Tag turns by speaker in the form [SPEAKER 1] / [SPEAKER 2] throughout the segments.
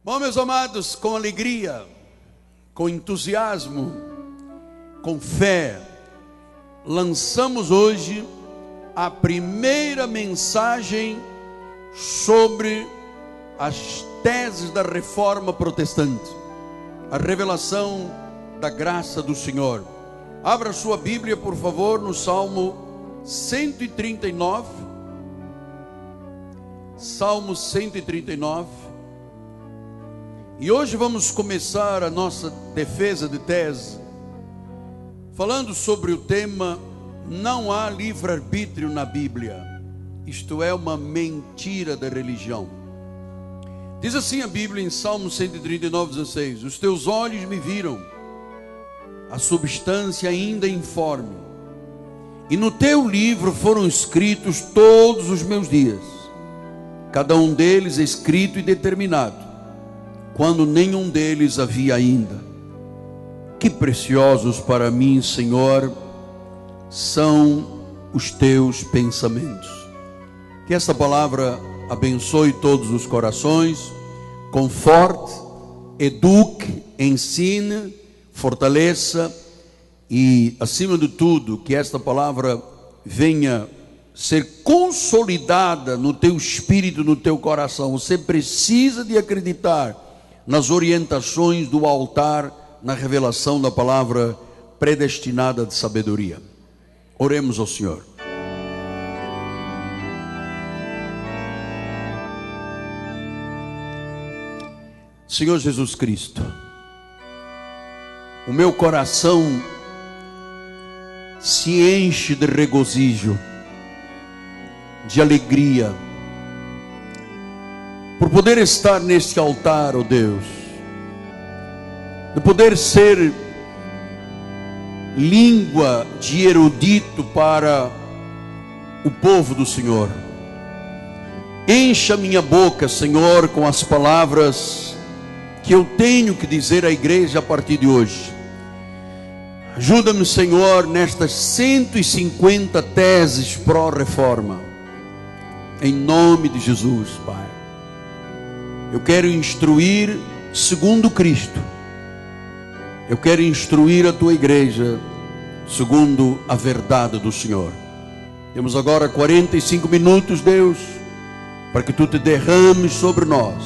[SPEAKER 1] Bom, meus amados, com alegria, com entusiasmo, com fé, lançamos hoje a primeira mensagem sobre as teses da Reforma Protestante, a revelação da graça do Senhor. Abra sua Bíblia, por favor, no Salmo 139. Salmo 139. E hoje vamos começar a nossa defesa de tese falando sobre o tema: não há livre-arbítrio na Bíblia. Isto é uma mentira da religião. Diz assim a Bíblia em Salmo 139:16: os teus olhos me viram, a substância ainda informe, e no teu livro foram escritos todos os meus dias, cada um deles escrito e determinado, quando nenhum deles havia ainda. Que preciosos para mim, Senhor, são os teus pensamentos. Que essa palavra abençoe todos os corações, conforte, eduque, ensine, fortaleça e, acima de tudo, que esta palavra venha ser consolidada no teu espírito, no teu coração. Você precisa de acreditar nas orientações do altar, na revelação da palavra predestinada de sabedoria. Oremos ao Senhor. Senhor Jesus Cristo, o meu coração se enche de regozijo, de alegria, por poder estar neste altar, ó Deus, de poder ser língua de erudito para o povo do Senhor. Encha minha boca, Senhor, com as palavras que eu tenho que dizer à igreja a partir de hoje. Ajuda-me, Senhor, nestas 150 teses pró-reforma, em nome de Jesus, Pai. Eu quero instruir segundo Cristo. Eu quero instruir a tua igreja segundo a verdade do Senhor. Temos agora 45 minutos, Deus, para que tu te derrames sobre nós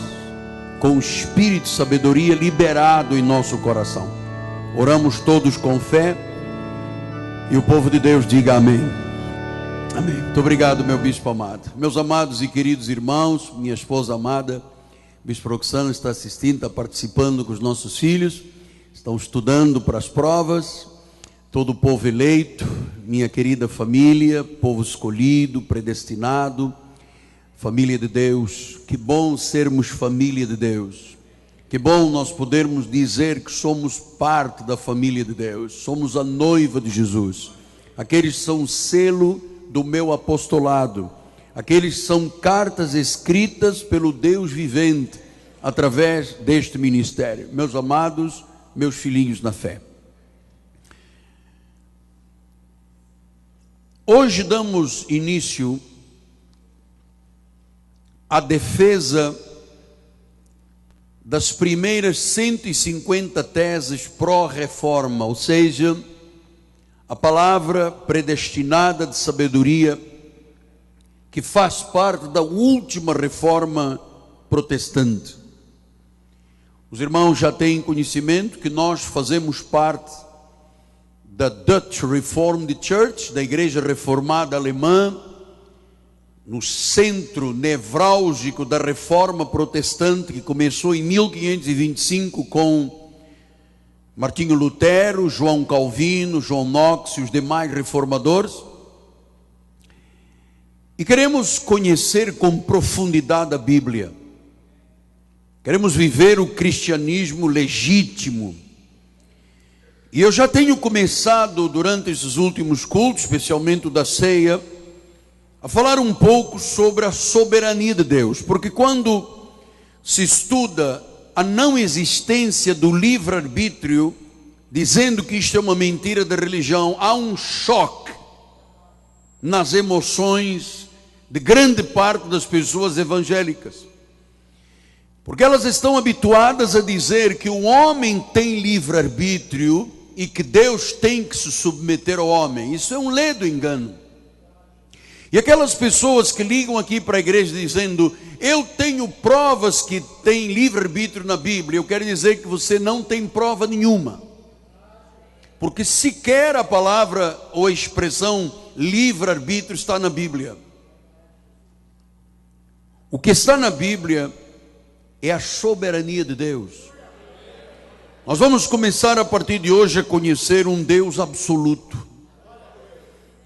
[SPEAKER 1] com o espírito de sabedoria liberado em nosso coração. Oramos todos com fé e o povo de Deus diga amém. Amém. Muito obrigado, meu bispo amado. Meus amados e queridos irmãos, minha esposa amada, Bispo Roxana está assistindo, está participando com os nossos filhos, estão estudando para as provas. Todo o povo eleito, minha querida família, povo escolhido, predestinado, família de Deus. Que bom sermos família de Deus. Que bom nós podermos dizer que somos parte da família de Deus. Somos a noiva de Jesus. Aqueles são o selo do meu apostolado. Aqueles são cartas escritas pelo Deus vivente através deste ministério. Meus amados, meus filhinhos na fé, hoje damos início à defesa das primeiras 150 teses pró-reforma, ou seja, a palavra predestinada de sabedoria, que faz parte da última reforma protestante. Os irmãos já têm conhecimento que nós fazemos parte da Dutch Reformed Church, da Igreja Reformada Alemã, no centro nevrálgico da reforma protestante, que começou em 1525 com Martinho Lutero, João Calvino, João Knox e os demais reformadores. E queremos conhecer com profundidade a Bíblia. Queremos viver o cristianismo legítimo. E eu já tenho começado durante esses últimos cultos, especialmente o da ceia, a falar um pouco sobre a soberania de Deus. Porque quando se estuda a não existência do livre-arbítrio, dizendo que isto é uma mentira da religião, há um choque nas emoções de grande parte das pessoas evangélicas. Porque elas estão habituadas a dizer que o homem tem livre-arbítrio e que Deus tem que se submeter ao homem. Isso é um ledo engano. E aquelas pessoas que ligam aqui para a igreja dizendo: eu tenho provas que tem livre-arbítrio na Bíblia, eu quero dizer que você não tem prova nenhuma. Porque sequer a palavra ou a expressão livre-arbítrio está na Bíblia. O que está na Bíblia é a soberania de Deus. Nós vamos começar a partir de hoje a conhecer um Deus absoluto,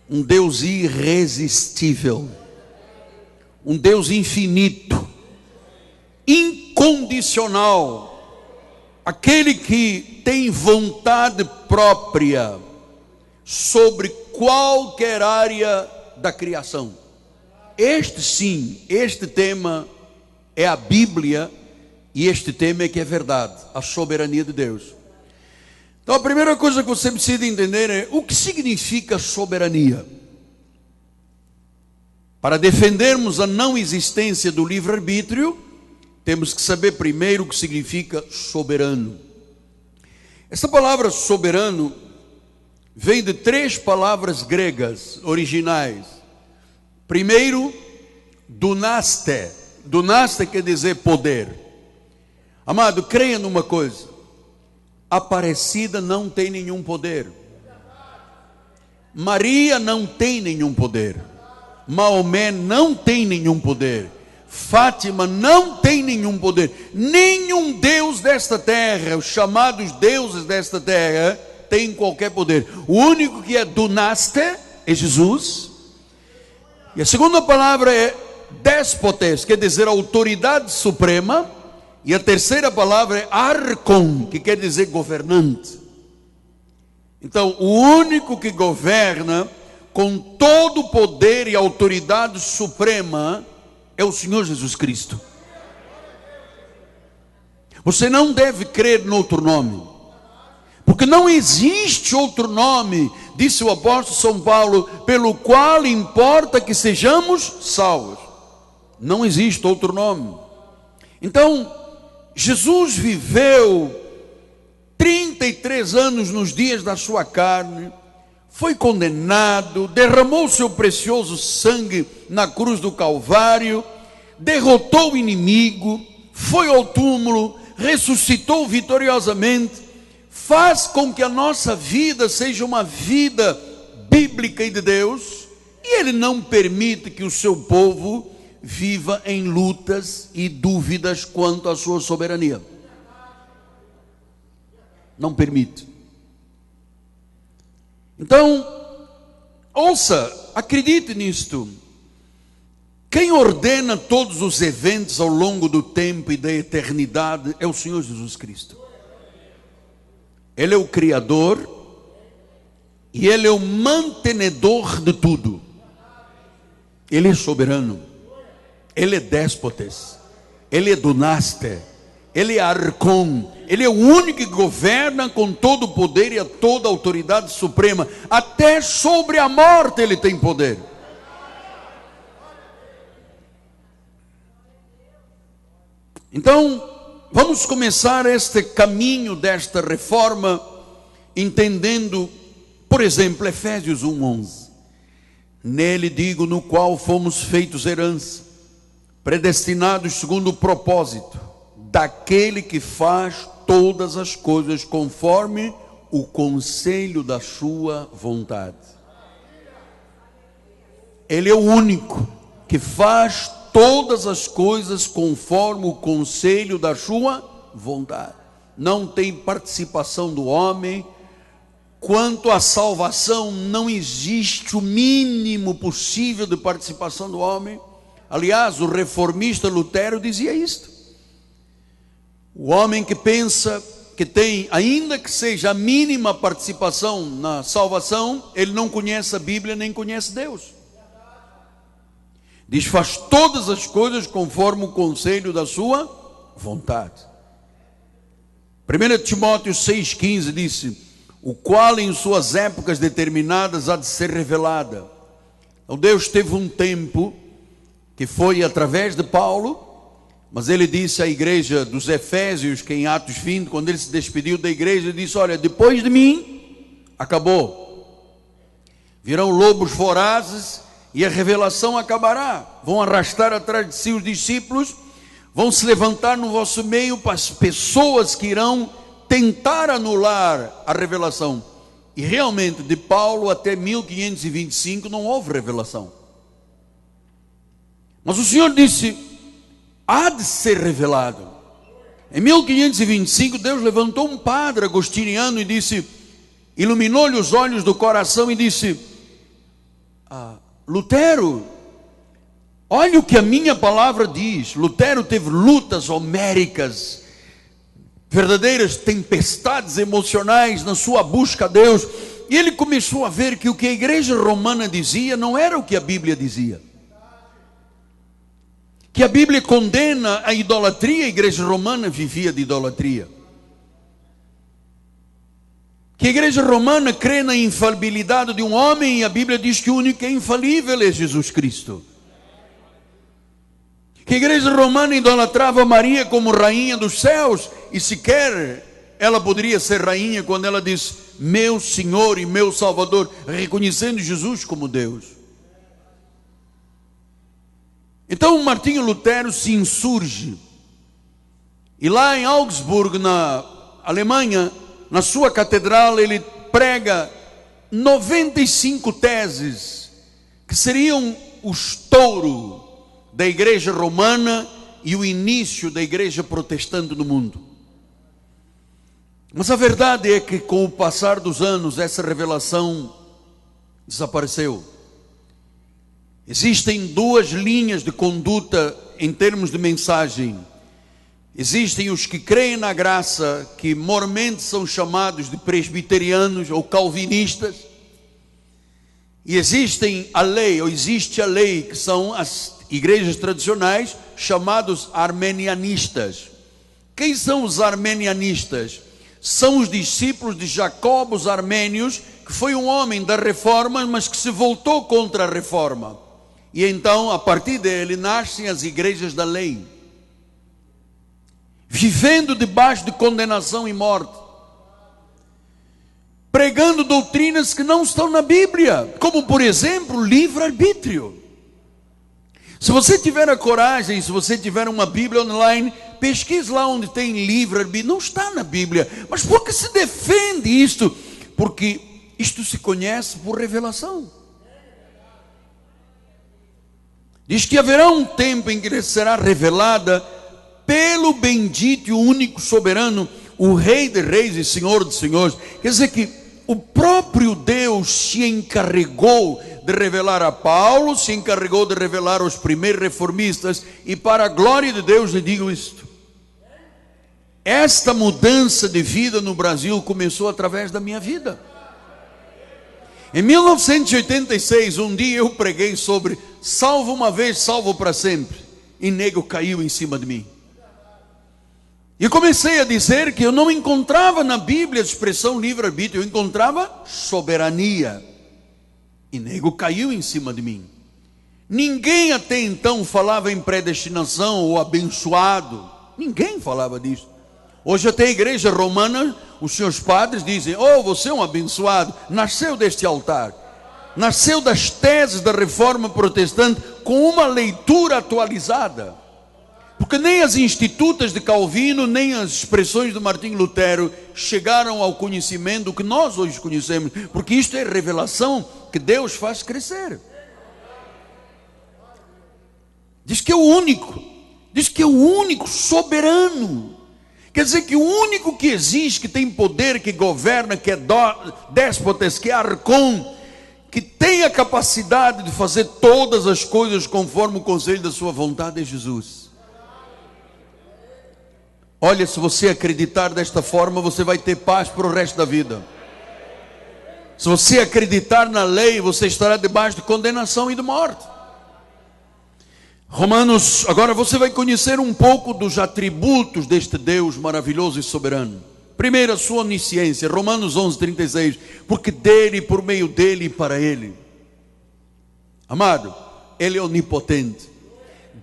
[SPEAKER 1] um Deus irresistível, um Deus infinito, incondicional, aquele que tem vontade própria sobre qualquer área da criação. Este tema é a Bíblia, e este tema é que é verdade, a soberania de Deus. Então a primeira coisa que você precisa entender é o que significa soberania. Para defendermos a não existência do livre-arbítrio, temos que saber primeiro o que significa soberano. Essa palavra soberano vem de 3 palavras gregas originais. Primeiro, dunaste. Dunaste quer dizer poder. Amado, creia numa coisa: Aparecida não tem nenhum poder, Maria não tem nenhum poder, Maomé não tem nenhum poder, Fátima não tem nenhum poder. Nenhum Deus desta terra, os chamados deuses desta terra, tem qualquer poder. O único que é dunaste é Jesus. E a segunda palavra é déspotes, quer dizer autoridade suprema. E a terceira palavra é arcon, que quer dizer governante. Então, o único que governa com todo o poder e autoridade suprema é o Senhor Jesus Cristo. Você não deve crer em outro nome, porque não existe outro nome, disse o apóstolo São Paulo, pelo qual importa que sejamos salvos. Não existe outro nome. Então, Jesus viveu 33 anos nos dias da sua carne, foi condenado, derramou seu precioso sangue na cruz do Calvário, derrotou o inimigo, foi ao túmulo, ressuscitou vitoriosamente, faz com que a nossa vida seja uma vida bíblica e de Deus, e Ele não permite que o seu povo viva em lutas e dúvidas quanto à sua soberania. Não permite. Então, ouça, acredite nisto. Quem ordena todos os eventos ao longo do tempo e da eternidade é o Senhor Jesus Cristo. Ele é o Criador e Ele é o mantenedor de tudo. Ele é soberano, Ele é déspotes, Ele é dunaste, Ele é arcon, Ele é o único que governa com todo o poder e a toda a autoridade suprema. Até sobre a morte Ele tem poder. Então, vamos começar este caminho desta reforma entendendo, por exemplo, Efésios 1:11. Nele digo, no qual fomos feitos herança, predestinados segundo o propósito daquele que faz todas as coisas conforme o conselho da sua vontade. Ele é o único que faz todas as coisas conforme o conselho da sua vontade. Não tem participação do homem. Quanto à salvação, não existe o mínimo possível de participação do homem. Aliás, o reformista Lutero dizia isto. O homem que pensa que tem, ainda que seja a mínima participação na salvação, ele não conhece a Bíblia nem conhece Deus. Diz, faz todas as coisas conforme o conselho da sua vontade. 1 Timóteo 6,15 disse, o qual em suas épocas determinadas há de ser revelada. Então Deus teve um tempo que foi através de Paulo, Mas ele disse à igreja dos Efésios, que em Atos 20, quando ele se despediu da igreja, ele disse: olha, depois de mim, acabou. Virão lobos vorazes e a revelação acabará. Vão arrastar atrás de si os discípulos, vão se levantar no vosso meio para as pessoas que irão tentar anular a revelação. E realmente, de Paulo até 1525 não houve revelação. Mas o Senhor disse: há de ser revelado. Em 1525 Deus levantou um padre agostiniano e disse, iluminou-lhe os olhos do coração e disse: Lutero, olha o que a minha palavra diz. Lutero teve lutas homéricas, verdadeiras tempestades emocionais na sua busca a Deus, e ele começou a ver que o que a igreja romana dizia não era o que a Bíblia dizia. Que a Bíblia condena a idolatria, a igreja romana vivia de idolatria. Que a igreja romana crê na infalibilidade de um homem, e a Bíblia diz que o único que é infalível é Jesus Cristo. Que a igreja romana idolatrava Maria como rainha dos céus, e sequer ela poderia ser rainha quando ela diz meu Senhor e meu Salvador, reconhecendo Jesus como Deus. Então Martinho Lutero se insurge, e lá em Augsburg, na Alemanha, na sua catedral, ele prega 95 teses, que seriam o estouro da igreja romana e o início da igreja protestante no mundo. Mas a verdade é que com o passar dos anos essa revelação desapareceu. Existem duas linhas de conduta em termos de mensagem. Existem os que creem na graça, que mormente são chamados de presbiterianos ou calvinistas, e existem a lei, ou existe a lei, que são as igrejas tradicionais, chamados armenianistas. Quem são os armenianistas? São os discípulos de Jacobo, os armênios, que foi um homem da reforma, mas que se voltou contra a reforma. E então, a partir dele, nascem as igrejas da lei, vivendo debaixo de condenação e morte, pregando doutrinas que não estão na Bíblia, como por exemplo, livre-arbítrio. Se você tiver a coragem, se você tiver uma Bíblia online, pesquise lá onde tem livre-arbítrio. Não está na Bíblia. Mas por que se defende isto? Porque isto se conhece por revelação. Diz que haverá um tempo em que lhe será revelada pelo bendito e único soberano, o Rei de Reis e Senhor de Senhores. Quer dizer que o próprio Deus se encarregou de revelar a Paulo, se encarregou de revelar aos primeiros reformistas, e para a glória de Deus lhe digo isto: esta mudança de vida no Brasil começou através da minha vida. Em 1986, um dia eu preguei sobre salvo uma vez, salvo para sempre, e nego caiu em cima de mim. E comecei a dizer que eu não encontrava na Bíblia a expressão livre-arbítrio, eu encontrava soberania, e nego caiu em cima de mim. Ninguém até então falava em predestinação ou abençoado, ninguém falava disso. Hoje até a igreja romana, os seus padres dizem: oh, você é um abençoado, nasceu deste altar, nasceu das teses da reforma protestante, com uma leitura atualizada. Porque nem as institutas de Calvino, nem as expressões de Martinho Lutero chegaram ao conhecimento que nós hoje conhecemos, porque isto é revelação que Deus faz crescer. Diz que é o único, diz que é o único soberano. Quer dizer que o único que existe, que tem poder, que governa, que é déspotas, que é arcon, que tem a capacidade de fazer todas as coisas conforme o conselho da sua vontade, é Jesus. Olha, se você acreditar desta forma, você vai ter paz para o resto da vida. Se você acreditar na lei, você estará debaixo de condenação e de morte. Romanos, agora você vai conhecer um pouco dos atributos deste Deus maravilhoso e soberano. Primeiro, a sua onisciência, Romanos 11:36, porque dele, por meio dele e para ele. Amado, ele é onipotente.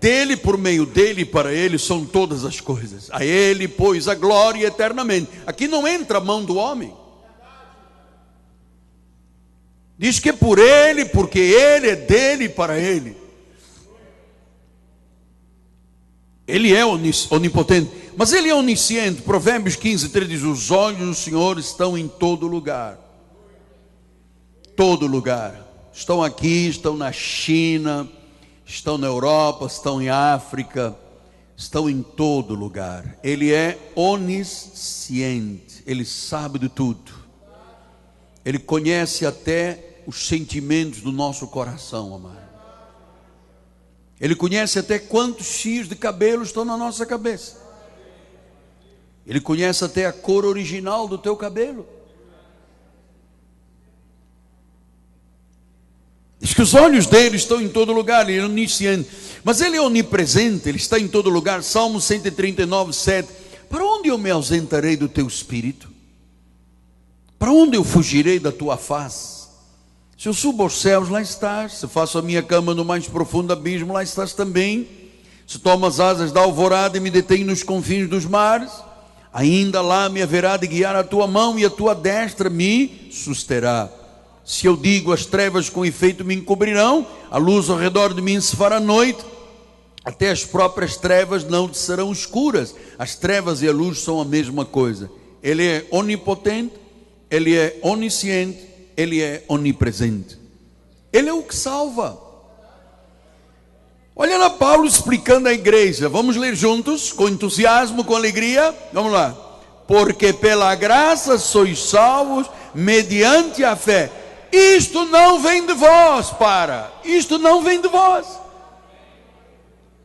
[SPEAKER 1] dele, por meio dele e para ele são todas as coisas. A ele, pois, a glória eternamente. Aqui não entra a mão do homem. Diz que é por ele, porque ele é dele e para ele. Ele é onipotente, mas ele é onisciente. Provérbios 15:3 diz: os olhos do Senhor estão em todo lugar. Todo lugar. Estão aqui, estão na China, estão na Europa, estão em África, estão em todo lugar. Ele é onisciente, ele sabe de tudo. Ele conhece até os sentimentos do nosso coração, amado. Ele conhece até quantos fios de cabelo estão na nossa cabeça. Ele conhece até a cor original do teu cabelo. Diz que os olhos dele estão em todo lugar. Ele é onisciente, mas ele é onipresente, ele está em todo lugar. Salmo 139:7. Para onde eu me ausentarei do teu espírito? Para onde eu fugirei da tua face? Se eu subo aos céus, lá estás. Se faço a minha cama no mais profundo abismo, lá estás também. Se tomo as asas da alvorada e me detenho nos confins dos mares, ainda lá me haverá de guiar a tua mão e a tua destra me susterá. Se eu digo, as trevas com efeito me encobrirão, a luz ao redor de mim se fará noite, até as próprias trevas não te serão escuras. As trevas e a luz são a mesma coisa. Ele é onipotente, ele é onisciente, ele é onipresente. Ele é o que salva. Olha lá Paulo explicando à igreja. Vamos ler juntos, com entusiasmo, com alegria. Vamos lá. Porque pela graça sois salvos mediante a fé. Isto não vem de vós, isto não vem de vós.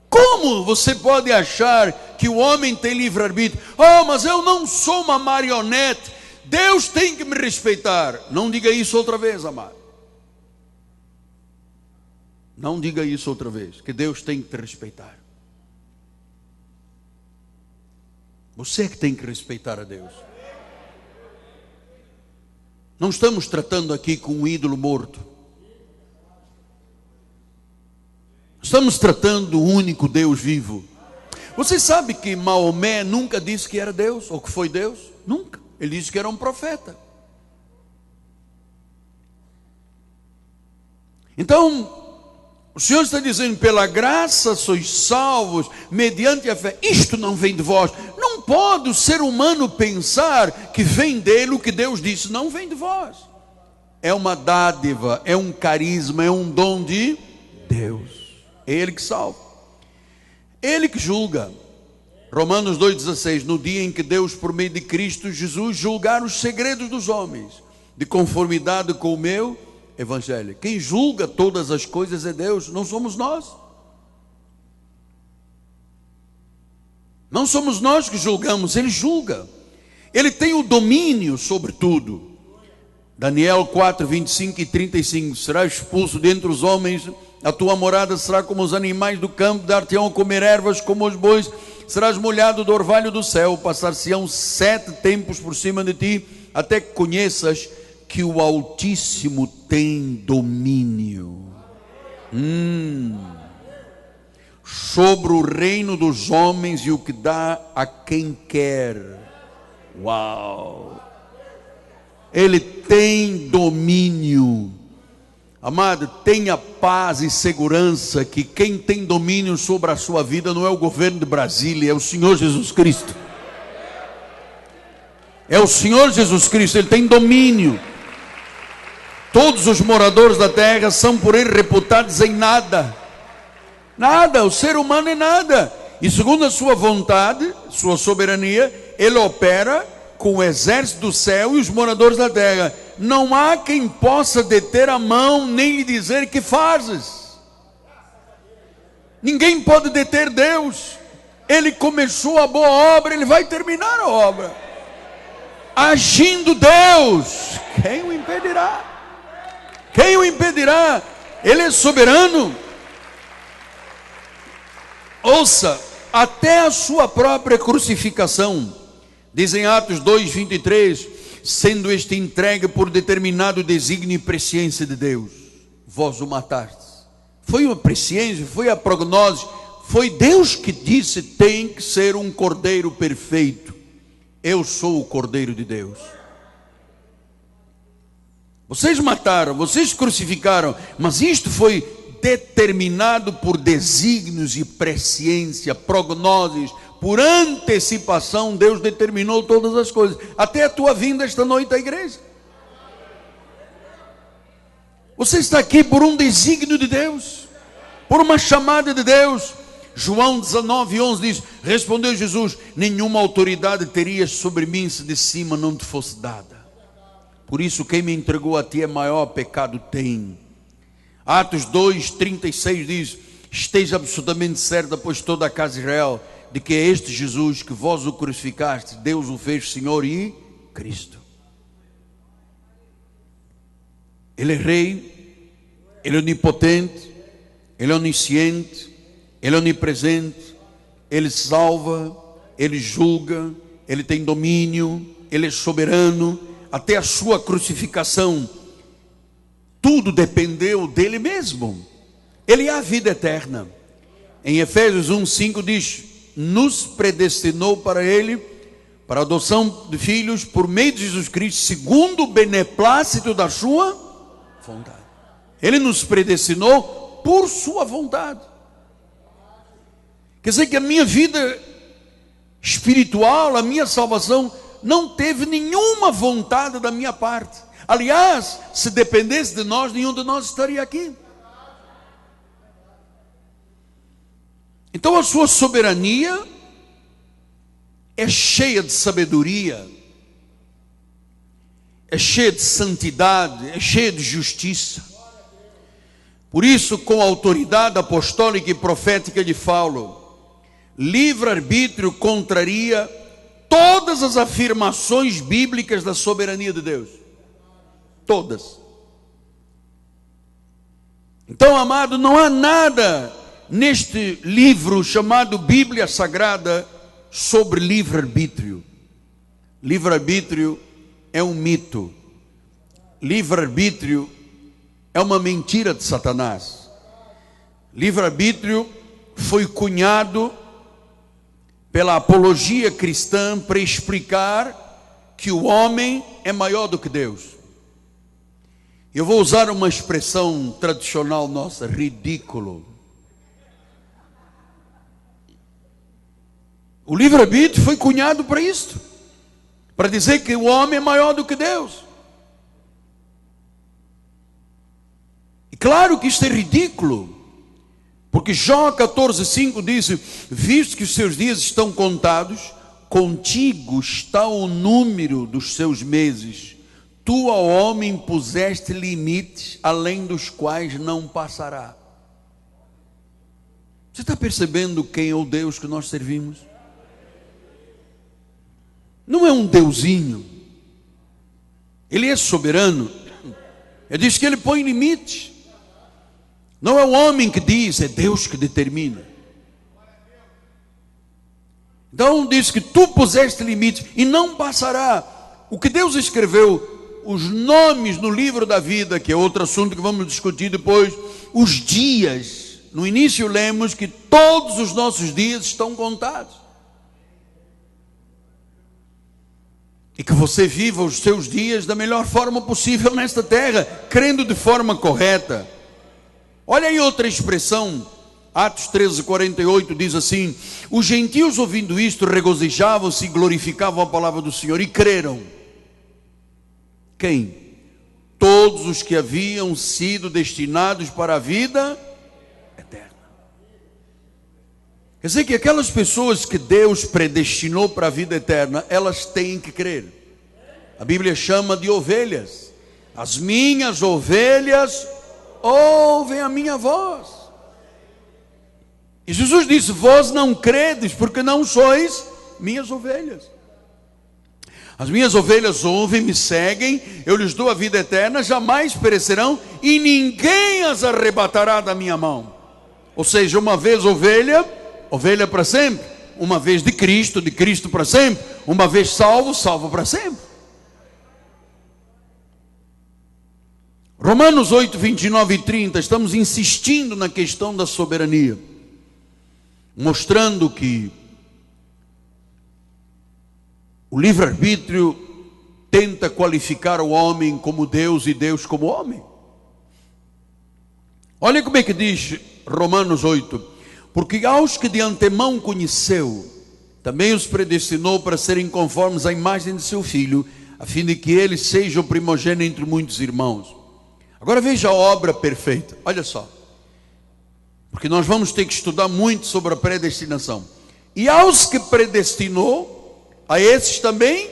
[SPEAKER 1] Como você pode achar que o homem tem livre-arbítrio? Mas eu não sou uma marionete, Deus tem que me respeitar. Não diga isso outra vez, amado. Não diga isso outra vez, que Deus tem que te respeitar. Você é que tem que respeitar a Deus. Não estamos tratando aqui com um ídolo morto. Estamos tratando do único Deus vivo. Você sabe que Maomé nunca disse que era Deus, ou que foi Deus? Nunca. Ele disse que era um profeta. Então, o Senhor está dizendo, pela graça sois salvos, mediante a fé. Isto não vem de vós. Não pode o ser humano pensar que vem dele o que Deus disse. Não vem de vós. É uma dádiva, é um carisma, é um dom de Deus. É Ele que salva. Ele que julga. Romanos 2,16. No dia em que Deus, por meio de Cristo Jesus, julgar os segredos dos homens, de conformidade com o meu Evangelho. Quem julga todas as coisas é Deus, não somos nós. Não somos nós que julgamos, Ele julga. Ele tem o domínio sobre tudo. Daniel 4, 25 e 35. Será expulso dentre os homens, a tua morada será como os animais do campo, dar-te-ão a comer ervas como os bois, serás molhado do orvalho do céu, passar-se-ão 7 tempos por cima de ti, até que conheças que o Altíssimo tem domínio sobre o reino dos homens e o que dá a quem quer. Uau! Ele tem domínio. Amado, tenha paz e segurança que quem tem domínio sobre a sua vida não é o governo de Brasília, é o Senhor Jesus Cristo. É o Senhor Jesus Cristo, Ele tem domínio. Todos os moradores da terra são por Ele reputados em nada. Nada, o ser humano é nada. E segundo a sua vontade, sua soberania, Ele opera com o exército do céu e os moradores da terra. Não há quem possa deter a mão, nem lhe dizer que fazes. Ninguém pode deter Deus. Ele começou a boa obra, Ele vai terminar a obra. Agindo Deus, quem o impedirá? Quem o impedirá? Ele é soberano. Ouça, até a sua própria crucificação, diz em Atos 2, 23, sendo este entregue por determinado desígnio e presciência de Deus, vós o matastes. Foi uma presciência, foi a prognose, foi Deus que disse: tem que ser um cordeiro perfeito. Eu sou o Cordeiro de Deus. Vocês mataram, vocês crucificaram, mas isto foi determinado por desígnios e presciência, prognoses, por antecipação. Deus determinou todas as coisas, até a tua vinda esta noite à igreja. Você está aqui por um desígnio de Deus, por uma chamada de Deus. João 19:11 diz: respondeu Jesus: nenhuma autoridade terias sobre mim se de cima não te fosse dada. Por isso quem me entregou a ti é maior pecado tem. Atos 2:36 diz: esteja absolutamente certa, pois toda a casa de Israel, de que é este Jesus que vós o crucificaste, Deus o fez Senhor e Cristo. Ele é rei, ele é onipotente, ele é onisciente, ele é onipresente, ele salva, ele julga, ele tem domínio, ele é soberano. Até a sua crucificação, tudo dependeu dele mesmo. Ele é a vida eterna. Em Efésios 1:5 diz: nos predestinou para ele, para a adoção de filhos por meio de Jesus Cristo, segundo o beneplácito da sua vontade. Ele nos predestinou por sua vontade. Quer dizer que a minha vida espiritual, a minha salvação, não teve nenhuma vontade da minha parte. Aliás, se dependesse de nós, nenhum de nós estaria aqui. Então a sua soberania é cheia de sabedoria, é cheia de santidade, é cheia de justiça. Por isso, com a autoridade apostólica e profética de Paulo, livre-arbítrio contraria todas as afirmações bíblicas da soberania de Deus. Todas. Então, amado, não há nada neste livro chamado Bíblia Sagrada sobre livre-arbítrio. Livre-arbítrio é um mito. Livre-arbítrio é uma mentira de Satanás. Livre-arbítrio foi cunhado pela apologia cristã para explicar que o homem é maior do que Deus. Eu vou usar uma expressão tradicional nossa: ridículo. O livre-arbítrio foi cunhado para isto, para dizer que o homem é maior do que Deus. E claro que isto é ridículo, porque Jó 14:5 diz: visto que os seus dias estão contados, contigo está o número dos seus meses. Tu ao homem puseste limites, além dos quais não passará. Você está percebendo quem é o Deus que nós servimos? Não é um deusinho. Ele é soberano. Ele diz que ele põe limites. Não é o homem que diz, é Deus que determina. Então diz que tu puseste limites e não passará. O que Deus escreveu, os nomes no livro da vida, que é outro assunto que vamos discutir depois, os dias. No início lemos que todos os nossos dias estão contados. E que você viva os seus dias da melhor forma possível nesta terra, crendo de forma correta. Olha aí outra expressão, Atos 13:48 diz assim: os gentios ouvindo isto regozijavam-se e glorificavam a palavra do Senhor e creram. Quem? Todos os que haviam sido destinados para a vida eterna. Quer dizer que aquelas pessoas que Deus predestinou para a vida eterna, elas têm que crer. A Bíblia chama de ovelhas. As minhas ovelhas ouvem a minha voz. E Jesus disse: vós não credes porque não sois minhas ovelhas. As minhas ovelhas ouvem, me seguem, eu lhes dou a vida eterna, jamais perecerão e ninguém as arrebatará da minha mão. Ou seja, uma vez ovelha, ovelha para sempre. Uma vez de Cristo para sempre. Uma vez salvo, salvo para sempre. Romanos 8, 29 e 30, estamos insistindo na questão da soberania. mostrando que o livre-arbítrio tenta qualificar o homem como Deus e Deus como homem. Olha como é que diz Romanos 8: porque aos que de antemão conheceu, também os predestinou para serem conformes à imagem de seu Filho, a fim de que ele seja o primogênito entre muitos irmãos. Agora veja a obra perfeita, olha só, porque nós vamos ter que estudar muito sobre a predestinação. E aos que predestinou, a esses também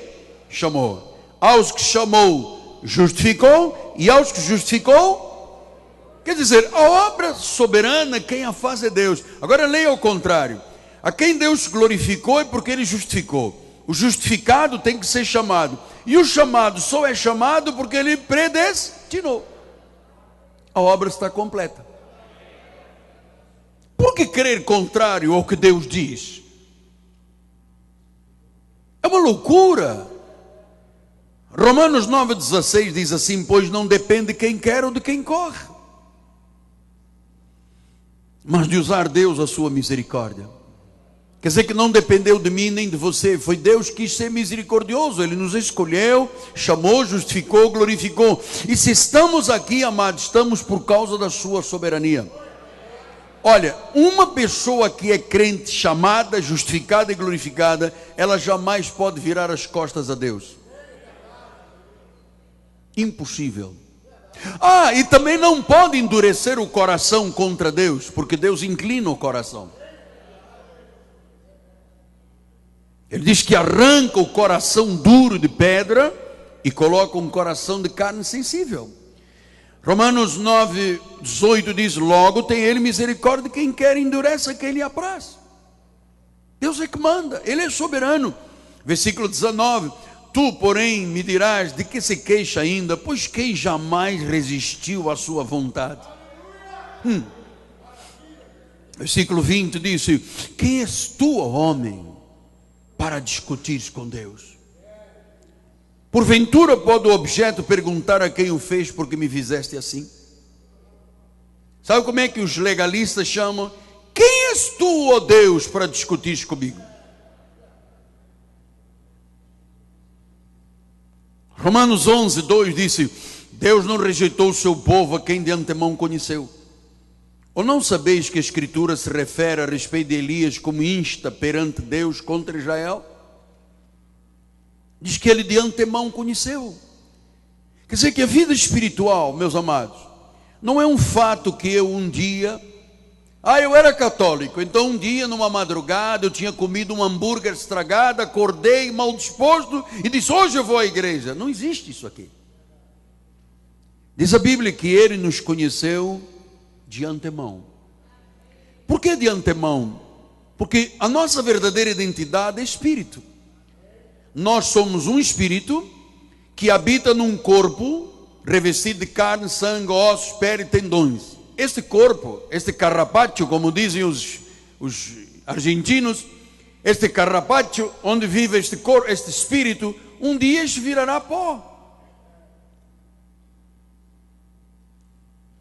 [SPEAKER 1] chamou. Aos que chamou, justificou. E aos que justificou, quer dizer, a obra soberana, quem a faz é Deus. Agora leia ao contrário: a quem Deus glorificou é porque Ele justificou. O justificado tem que ser chamado, e o chamado só é chamado porque Ele predestinou. A obra está completa. Por que crer contrário ao que Deus diz? É uma loucura. Romanos 9,16 diz assim: pois não depende de quem quer ou de quem corre, mas de usar Deus a sua misericórdia. Quer dizer que não dependeu de mim nem de você, foi Deus que quis ser misericordioso. Ele nos escolheu, chamou, justificou, glorificou. E se estamos aqui, amados, estamos por causa da sua soberania. Olha, uma pessoa que é crente, chamada, justificada e glorificada, ela jamais pode virar as costas a Deus. Impossível. E também não pode endurecer o coração contra Deus, porque Deus inclina o coração. Ele diz que arranca o coração duro de pedra e coloca um coração de carne sensível. Romanos 9,18 diz: logo tem Ele misericórdia de quem quer, endurece a quem lhe apraz. Deus é que manda, Ele é soberano. Versículo 19: tu, porém, me dirás, de que se queixa ainda? Pois quem jamais resistiu à sua vontade? Versículo 20 diz: quem és tu, ó homem, para discutires com Deus? Porventura pode o objeto perguntar a quem o fez, porque me fizeste assim? Sabe como é que os legalistas chamam? Quem és tu, ó Deus, para discutires comigo? Romanos 11:2 disse: Deus não rejeitou o seu povo, a quem de antemão conheceu. Ou não sabeis que a Escritura se refere a respeito de Elias como insta perante Deus contra Israel? Diz que ele de antemão conheceu. Quer dizer que a vida espiritual, meus amados, não é um fato que eu um dia... eu era católico, então um dia numa madrugada eu tinha comido um hambúrguer estragado, acordei mal disposto e disse: hoje eu vou à igreja. Não existe isso aqui. Diz a Bíblia que Ele nos conheceu de antemão. Por que de antemão? Porque a nossa verdadeira identidade é espírito. Nós somos um espírito que habita num corpo revestido de carne, sangue, ossos, pele e tendões. Este corpo, este carrapacho, como dizem os argentinos, este carrapacho onde vive este corpo, este espírito, um dia se virará pó.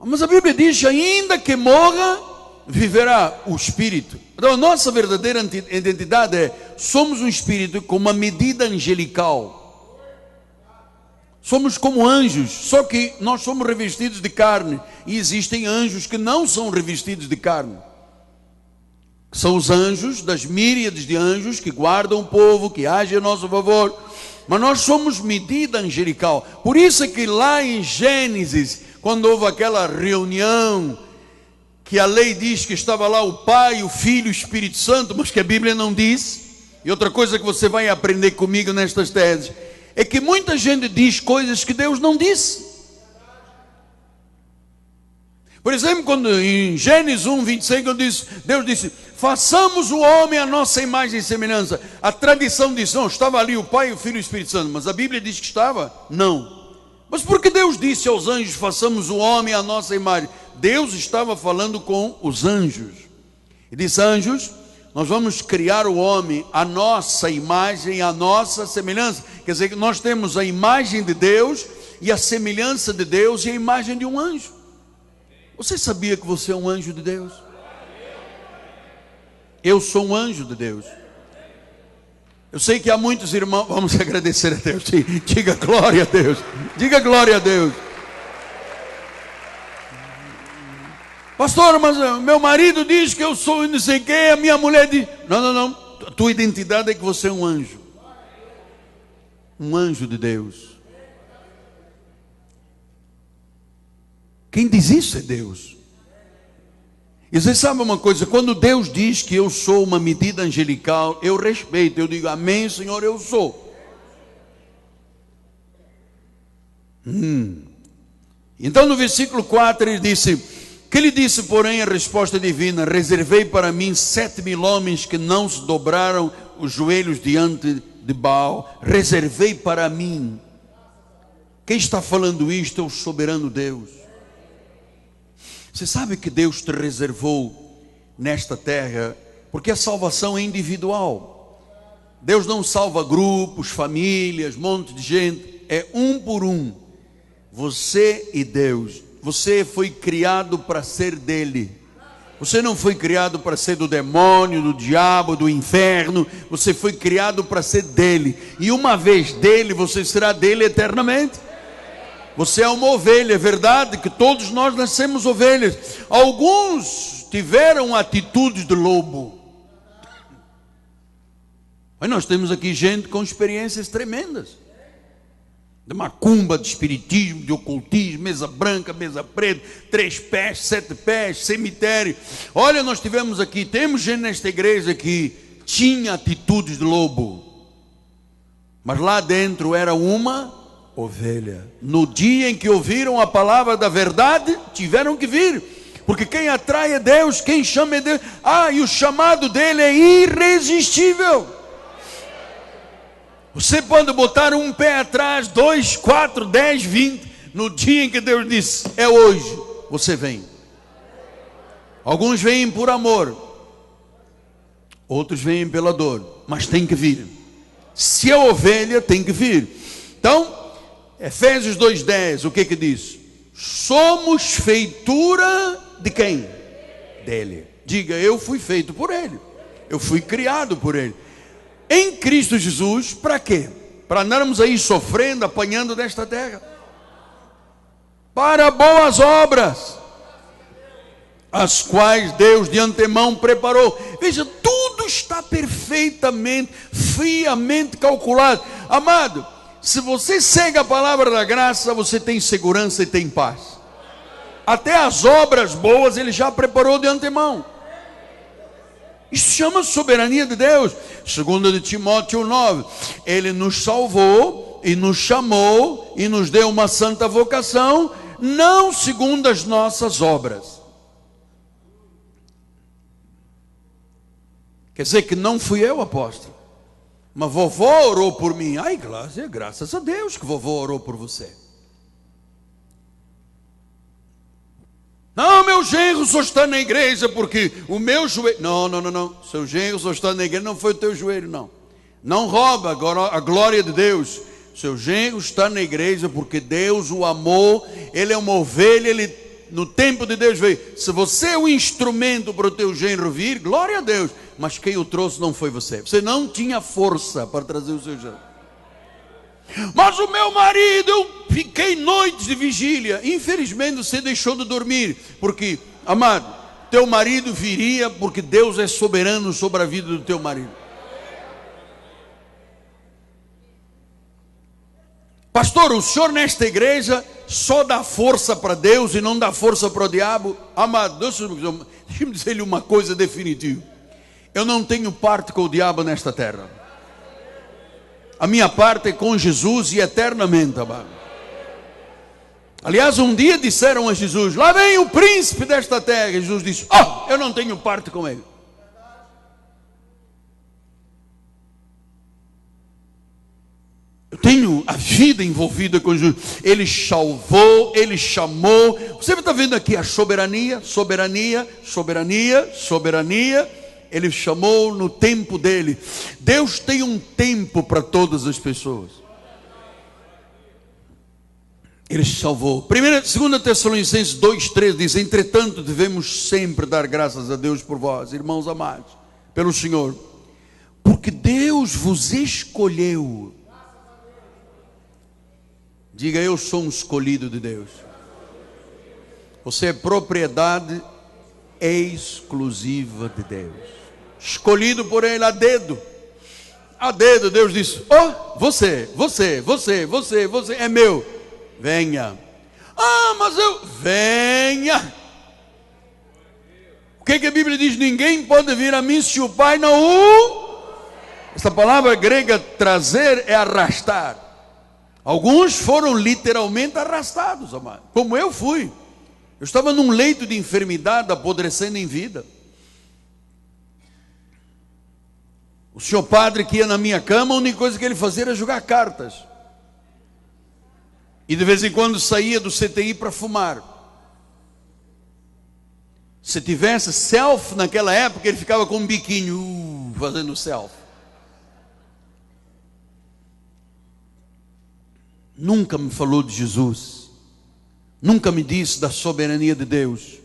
[SPEAKER 1] Mas a Bíblia diz: ainda que morra, viverá o espírito. Então a nossa verdadeira identidade é: somos um espírito com uma medida angelical. Somos como anjos, só que nós somos revestidos de carne. E existem anjos que não são revestidos de carne. São os anjos, das míriades de anjos que guardam o povo, que agem a nosso favor. Mas nós somos medida angelical. Por isso é que lá em Gênesis, quando houve aquela reunião, que a lei diz que estava lá o Pai, o Filho e o Espírito Santo, mas que a Bíblia não diz. E outra coisa que você vai aprender comigo nestas teses é que muita gente diz coisas que Deus não disse. Por exemplo, quando em Gênesis 1:26, quando Deus disse: façamos o homem à nossa imagem e semelhança. A tradição diz: não, estava ali o Pai, o Filho e o Espírito Santo. Mas a Bíblia diz que estava? Não. Mas por que Deus disse aos anjos: façamos o homem à nossa imagem? Deus estava falando com os anjos. E disse: anjos, nós vamos criar o homem à nossa imagem, à nossa semelhança. Quer dizer que nós temos a imagem de Deus e a semelhança de Deus e a imagem de um anjo. Você sabia que você é um anjo de Deus? Eu sou um anjo de Deus. Eu sei que há muitos irmãos, vamos agradecer a Deus, diga glória a Deus, diga glória a Deus. Pastor, mas meu marido diz que eu sou não sei quem, a minha mulher diz, não, a tua identidade é que você é um anjo de Deus. Quem diz isso é Deus. E você sabe uma coisa, quando Deus diz que eu sou uma medida angelical, eu respeito, eu digo, amém, Senhor, eu sou. Então no versículo 4 ele disse, que lhe disse porém a resposta divina, reservei para mim 7.000 homens que não se dobraram os joelhos diante de Baal, reservei para mim. Quem está falando isto é o soberano Deus. Você sabe que Deus te reservou nesta terra, porque a salvação é individual. Deus não salva grupos, famílias, monte de gente, é um por um. Você e Deus, você foi criado para ser dele. Você não foi criado para ser do demônio, do diabo, do inferno. Você foi criado para ser dele. E uma vez dele, você será dele eternamente. Você é uma ovelha, é verdade que todos nós nascemos ovelhas. Alguns tiveram atitudes de lobo. Mas nós temos aqui gente com experiências tremendas. De macumba, de espiritismo, de ocultismo, mesa branca, mesa preta, 3 pés, 7 pés, cemitério. Olha, nós tivemos aqui, temos gente nesta igreja que tinha atitudes de lobo. Mas lá dentro era uma ovelha. No dia em que ouviram a palavra da verdade, tiveram que vir, porque quem atrai é Deus, quem chama é Deus. E o chamado dele é irresistível. Você pode botar um pé atrás, 2, 4, 10, 20, no dia em que Deus disse, é hoje, você vem. Alguns vêm por amor, outros vêm pela dor, mas tem que vir. Se é ovelha, tem que vir. Então Efésios 2:10, o que diz? Somos feitura de quem? Dele. Diga, eu fui feito por ele. Eu fui criado por ele. Em Cristo Jesus, para quê? Para andarmos aí sofrendo, apanhando desta terra. Para boas obras, as quais Deus de antemão preparou. Veja, tudo está perfeitamente, friamente calculado. Amado, se você segue a palavra da graça, você tem segurança e tem paz. Até as obras boas ele já preparou de antemão. Isso chama soberania de Deus. 2 de Timóteo 9, ele nos salvou e nos chamou e nos deu uma santa vocação, não segundo as nossas obras. Quer dizer que não fui eu, apóstolo, mas vovó orou por mim. Ai, graças a Deus que vovó orou por você. Não, meu genro só está na igreja porque o meu joelho... Não. Seu genro só está na igreja, não foi o teu joelho, não. Não rouba a glória de Deus. Seu genro está na igreja porque Deus o amou. Ele é uma ovelha, ele no tempo de Deus veio. Se você é o instrumento para o teu genro vir, glória a Deus. Mas quem o trouxe não foi você. Você não tinha força para trazer o seu genro. Mas o meu marido, eu fiquei noites de vigília. Infelizmente você deixou de dormir. Porque, amado, teu marido viria porque Deus é soberano sobre a vida do teu marido. Pastor, o senhor nesta igreja só dá força para Deus e não dá força para o diabo? Amado, deixa-me dizer-lhe uma coisa definitiva. Eu não tenho parte com o diabo nesta terra. A minha parte é com Jesus e eternamente, amado. Aliás, um dia disseram a Jesus, lá vem o príncipe desta terra. E Jesus disse, eu não tenho parte com ele. Eu tenho a vida envolvida com Jesus. Ele salvou, ele chamou. Você está vendo aqui a soberania. Ele chamou no tempo dele. Deus tem um tempo para todas as pessoas. Ele salvou. 2 Tessalonicenses 2:13 diz, entretanto devemos sempre dar graças a Deus por vós, irmãos amados, pelo Senhor, porque Deus vos escolheu. Diga: eu sou um escolhido de Deus. Você é propriedade exclusiva de Deus, escolhido por Ele a dedo. A dedo Deus disse: oh, você é meu, venha. Ah, mas venha. O que a Bíblia diz? Ninguém pode vir a mim se o Pai não o... Essa palavra grega trazer é arrastar. Alguns foram literalmente arrastados, amado, como eu fui. Eu estava num leito de enfermidade, apodrecendo em vida. O senhor padre que ia na minha cama, a única coisa que ele fazia era jogar cartas. E de vez em quando saía do CTI para fumar. Se tivesse selfie naquela época, ele ficava com um biquinho, fazendo selfie. Nunca me falou de Jesus. Nunca me disse da soberania de Deus.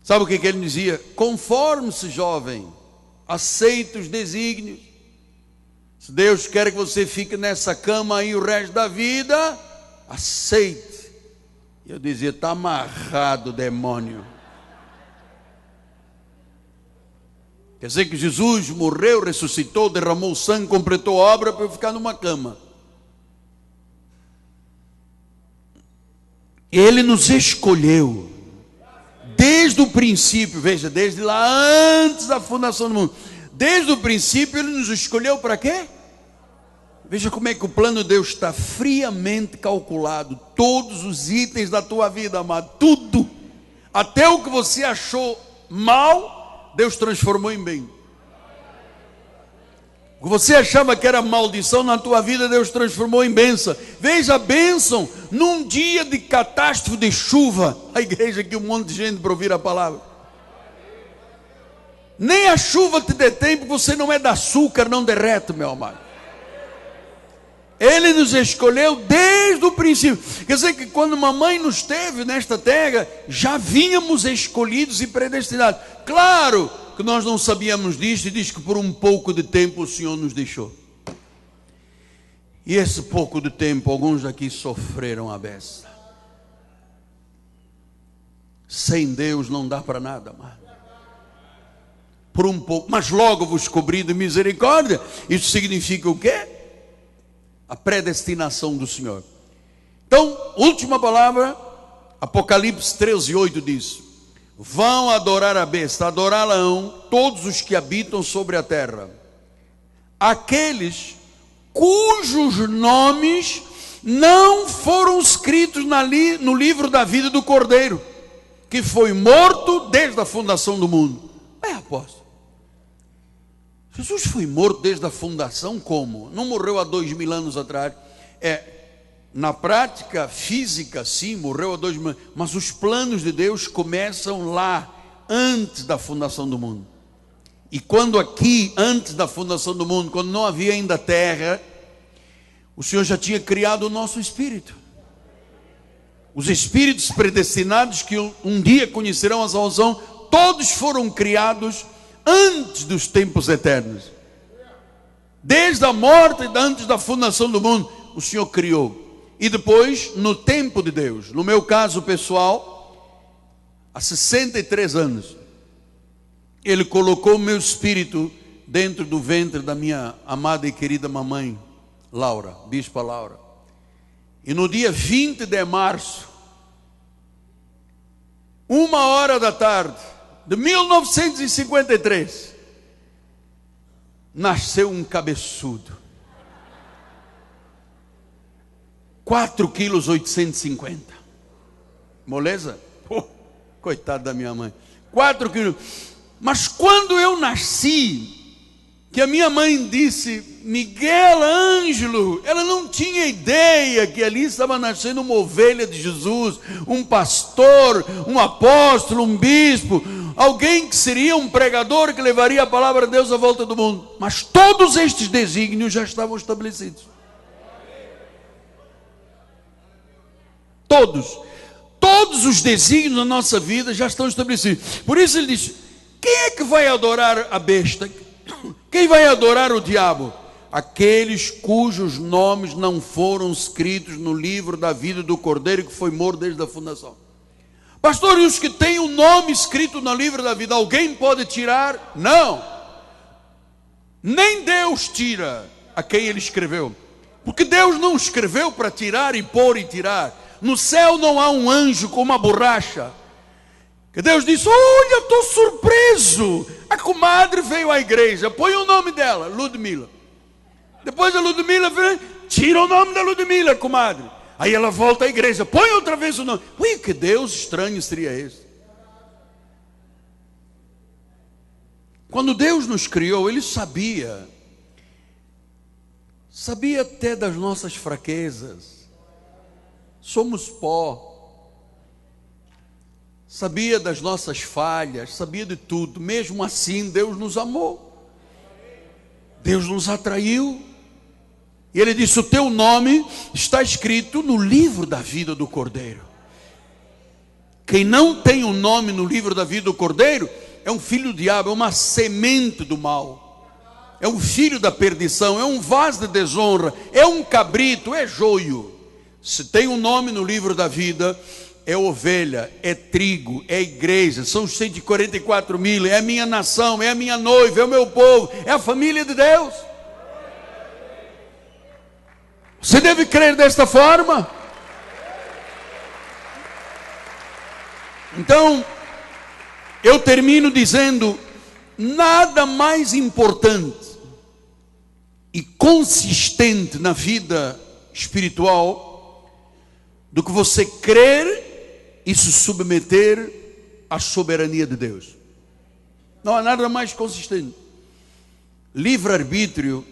[SPEAKER 1] Sabe o que ele dizia? Conforme-se, jovem, aceite os desígnios. Se Deus quer que você fique nessa cama aí o resto da vida, aceite. E eu dizia: está amarrado, demônio. Quer dizer que Jesus morreu, ressuscitou, derramou sangue, completou a obra para eu ficar numa cama. Ele nos escolheu desde o princípio. Veja, desde lá antes da fundação do mundo. Desde o princípio Ele nos escolheu para quê? Veja como é que o plano de Deus está friamente calculado. Todos os itens da tua vida, amado, tudo, até o que você achou mal, Deus transformou em bem. O que você achava que era maldição na tua vida, Deus transformou em bênção. Veja a bênção num dia de catástrofe de chuva. A igreja aqui, um monte de gente para ouvir a palavra. Nem a chuva te detém, porque você não é de açúcar, não derrete, meu amado. Ele nos escolheu desde o princípio. Quer dizer que quando mamãe nos teve nesta terra, já vínhamos escolhidos e predestinados. Claro que nós não sabíamos disso, e diz que por um pouco de tempo o Senhor nos deixou. E esse pouco de tempo, alguns daqui sofreram a beça. Sem Deus não dá para nada, amado. Por um pouco, mas logo vos cobri de misericórdia. Isso significa o quê? A predestinação do Senhor. Então, última palavra, Apocalipse 13:8 diz: vão adorar a besta, adorá-la-ão todos os que habitam sobre a terra, aqueles cujos nomes não foram escritos no livro da vida do Cordeiro, que foi morto desde a fundação do mundo. Apóstolo, Jesus foi morto desde a fundação como? Não morreu há 2000 anos atrás. Na prática física, sim, morreu há 2000 anos, mas os planos de Deus começam lá, antes da fundação do mundo. E quando aqui, antes da fundação do mundo, quando não havia ainda terra, o Senhor já tinha criado o nosso espírito. Os espíritos predestinados que um dia conhecerão a salvação, todos foram criados antes dos tempos eternos. Desde a morte, antes da fundação do mundo, o Senhor criou. E depois, no tempo de Deus, no meu caso pessoal, há 63 anos, Ele colocou o meu espírito dentro do ventre da minha amada e querida mamãe, Laura, Bispa Laura. E no dia 20 de março, 1h da tarde, de 1953, nasceu um cabeçudo. 4,850 kg. Moleza? Coitado da minha mãe. 4 quilos. Mas quando eu nasci, que a minha mãe disse, Miguel Ângelo, ela não tinha ideia que ali estava nascendo uma ovelha de Jesus, um pastor, um apóstolo, um bispo, alguém que seria um pregador que levaria a palavra de Deus à volta do mundo. Mas todos estes desígnios já estavam estabelecidos. Todos os desígnios da nossa vida já estão estabelecidos. Por isso ele diz: quem é que vai adorar a besta? Quem vai adorar o diabo? Aqueles cujos nomes não foram escritos no livro da vida do Cordeiro que foi morto desde a fundação. Pastor, e os que têm o nome escrito no livro da vida, alguém pode tirar? Não. Nem Deus tira a quem ele escreveu. Porque Deus não escreveu para tirar e pôr e tirar. No céu não há um anjo com uma borracha. Que Deus disse: olha, estou surpreso. A comadre veio à igreja, põe o nome dela, Ludmila. Depois a Ludmila vem, tira o nome da Ludmila, comadre. Aí ela volta à igreja, põe outra vez o nome. Ui, que Deus estranho seria esse. Quando Deus nos criou, Ele sabia até das nossas fraquezas. Somos pó. Sabia das nossas falhas, sabia de tudo. Mesmo assim, Deus nos amou. Deus nos atraiu. E Ele disse: o teu nome está escrito no livro da vida do Cordeiro. Quem não tem o nome no livro da vida do Cordeiro é um filho do diabo, é uma semente do mal, é um filho da perdição, é um vaso de desonra, é um cabrito, é joio. Se tem um nome no livro da vida, é ovelha, é trigo, é igreja, são os 144 mil, é a minha nação, é a minha noiva, é o meu povo, é a família de Deus. Você deve crer desta forma. Então, eu termino dizendo: nada mais importante e consistente na vida espiritual do que você crer e se submeter à soberania de Deus. Não há nada mais consistente. Livre-arbítrio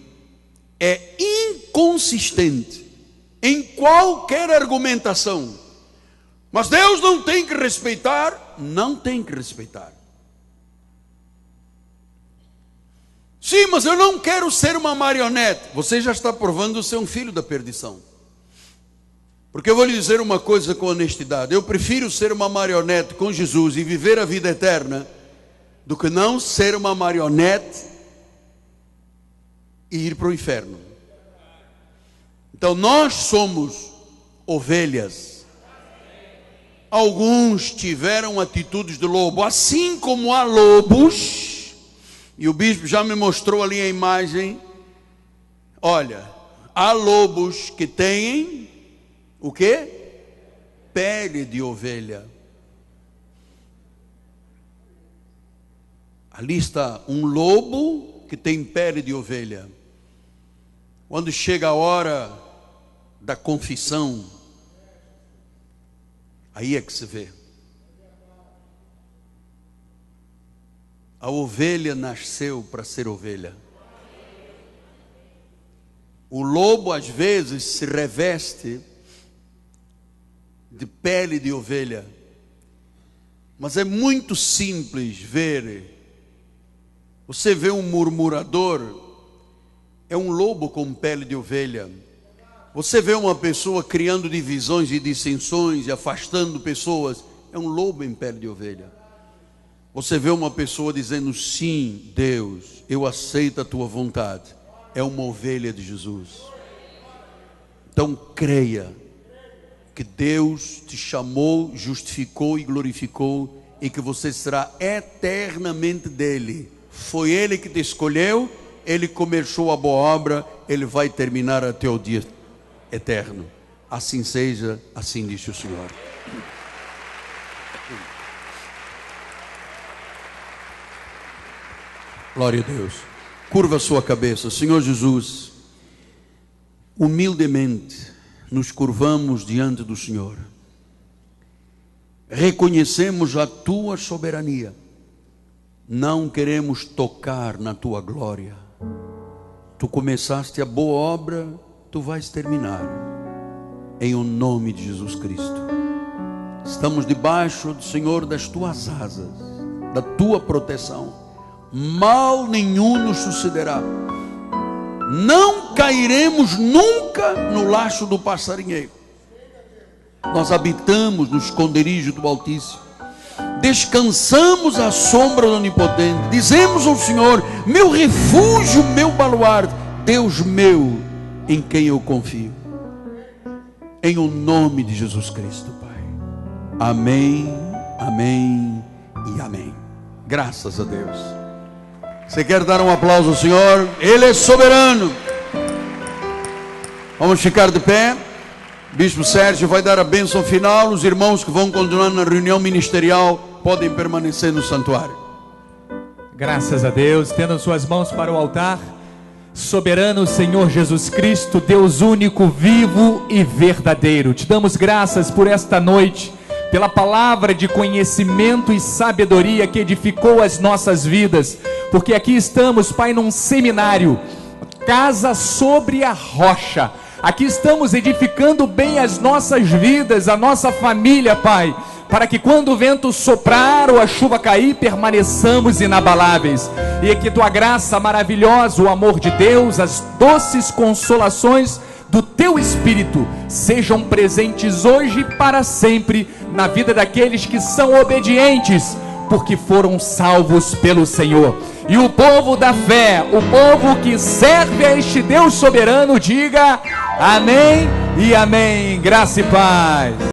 [SPEAKER 1] é inconsistente em qualquer argumentação. Mas Deus não tem que respeitar? Não tem que respeitar. Sim, mas eu não quero ser uma marionete. Você já está provando ser um filho da perdição. Porque eu vou lhe dizer uma coisa com honestidade: eu prefiro ser uma marionete com Jesus e viver a vida eterna do que não ser uma marionete e ir para o inferno. Então nós somos ovelhas. Alguns tiveram atitudes de lobo, assim como há lobos, e o bispo já me mostrou ali a imagem. Olha, há lobos que têm o quê? Pele de ovelha. Ali está um lobo que tem pele de ovelha. Quando chega a hora da confissão, aí é que se vê. A ovelha nasceu para ser ovelha. O lobo às vezes se reveste de pele de ovelha. Mas é muito simples ver. Você vê um murmurador, é um lobo com pele de ovelha. Você vê uma pessoa criando divisões e dissensões e afastando pessoas, é um lobo em pele de ovelha. Você vê uma pessoa dizendo: sim, Deus, eu aceito a tua vontade, é uma ovelha de Jesus. Então creia que Deus te chamou, justificou e glorificou, e que você será eternamente dele. Foi Ele que te escolheu, Ele começou a boa obra, Ele vai terminar até o dia eterno. Assim seja, assim diz o Senhor. Glória a Deus. Curva a sua cabeça. Senhor Jesus, humildemente nos curvamos diante do Senhor. Reconhecemos a tua soberania. Não queremos tocar na tua glória. Tu começaste a boa obra, tu vais terminar. Em o nome de Jesus Cristo. Estamos debaixo do Senhor das tuas asas, da tua proteção. Mal nenhum nos sucederá. Não cairemos nunca no laço do passarinheiro. Nós habitamos no esconderijo do Altíssimo. descansamos à sombra do Onipotente, dizemos ao Senhor: meu refúgio, meu baluarte, Deus meu, em quem eu confio. Em o nome de Jesus Cristo, Pai. Amém, amém e amém. Graças a Deus. Você quer dar um aplauso ao Senhor? Ele é soberano. Vamos ficar de pé. Bispo Sérgio vai dar a bênção final. Os irmãos que vão continuar na reunião ministerial podem permanecer no santuário.
[SPEAKER 2] Graças a Deus. Tendo suas mãos para o altar. Soberano Senhor Jesus Cristo, Deus único, vivo e verdadeiro, te damos graças por esta noite, pela palavra de conhecimento e sabedoria que edificou as nossas vidas, porque aqui estamos, Pai, num seminário, casa sobre a rocha. Aqui estamos edificando bem as nossas vidas, a nossa família, Pai, para que quando o vento soprar ou a chuva cair, permaneçamos inabaláveis. E que tua graça maravilhosa, o amor de Deus, as doces consolações do teu Espírito sejam presentes hoje e para sempre na vida daqueles que são obedientes, porque foram salvos pelo Senhor. E o povo da fé, o povo que serve a este Deus soberano, diga amém e amém. Graça e paz.